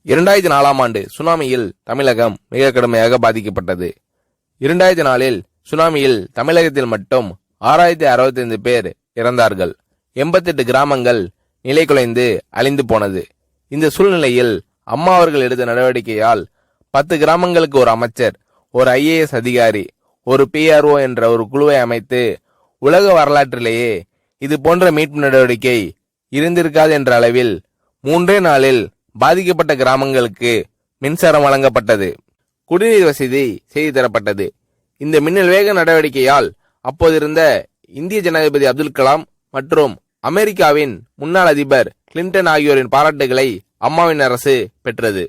2004ஆம் ஆண்டு சுனாமியில் தமிழகம் மிக கடுமையாக பாதிக்கப்பட்டது. 2004இல் சுனாமியில் தமிழகத்தில் மட்டும் 6065 பேர் இறந்தார்கள். 88 கிராமங்கள் நிலைகுலைந்து அழிந்து போனது. இந்த சூழ்நிலையில் அம்மா அவர்கள் எடுத்த நடவடிக்கையால் 10 கிராமங்களுக்கு ஒரு அமைச்சர், ஒரு IAS அதிகாரி, ஒரு PRO என்ற ஒரு குழுவை அமைத்து உலக வரலாற்றிலேயே இது போன்ற மீட்பு நடவடிக்கை இருந்திருக்காது என்ற அளவில் 3 நாளில் பாதிக்கப்பட்ட கிராமங்களுக்கு மின்சாரம் வழங்கப்பட்டது. குடிநீர் வசதி செய்து தரப்பட்டது. இந்த மின்னல் வேக நடவடிக்கையால் அப்போதிருந்த இந்திய ஜனாதிபதி அப்துல் கலாம் மற்றும் அமெரிக்காவின் முன்னாள் அதிபர் கிளின்டன் ஆகியோரின் பாராட்டுகளை அம்மாவின் அரசு பெற்றது.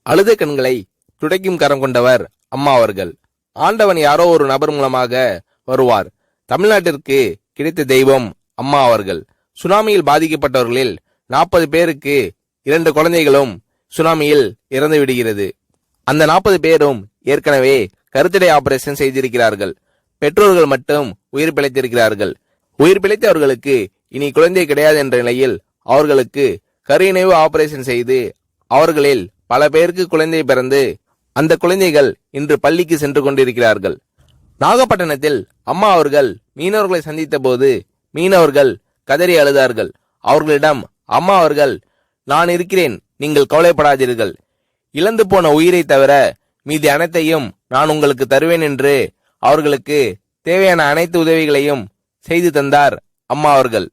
அழுத கண்களை துடைக்கும் கரம் கொண்டவர் அம்மா அவர்கள். ஆண்டவன் யாரோ ஒரு நபர் மூலமாக வருவார். தமிழ்நாட்டிற்கு கிடைத்த தெய்வம் அம்மா அவர்கள். சுனாமியில் பாதிக்கப்பட்டவர்களில் 40 பேருக்கு 2 குழந்தைகளும் சுனாமியில் இறந்து விடுகிறது. அந்த 40 பேரும் ஏற்கனவே கருத்தடை ஆபரேஷன் செய்திருக்கிறார்கள். பெற்றோர்கள் மட்டும் உயிர் பிழைத்திருக்கிறார்கள். உயிர் பிழைத்தவர்களுக்கு இனி குழந்தை கிடையாது என்ற நிலையில் அவர்களுக்கு கருணைவு ஆபரேஷன் செய்து அவர்களில் பல பேருக்கு குழந்தை பிறந்து அந்த குழந்தைகள் இன்று பள்ளிக்கு சென்று கொண்டிருக்கிறார்கள். நாகப்பட்டினத்தில் அம்மா அவர்கள் மீனவர்களை சந்தித்த போது மீனவர்கள் கதறி அழுதார்கள். அவர்களிடம் அம்மா அவர்கள், நான் இருக்கிறேன், நீங்கள் கவலைப்படாதீர்கள், இழந்து போன உயிரை தவிர மீதி அனைத்தையும் நான் உங்களுக்கு தருவேன் என்று அவர்களுக்கு தேவையான அனைத்து உதவிகளையும் செய்து தந்தார் அம்மா அவர்கள்.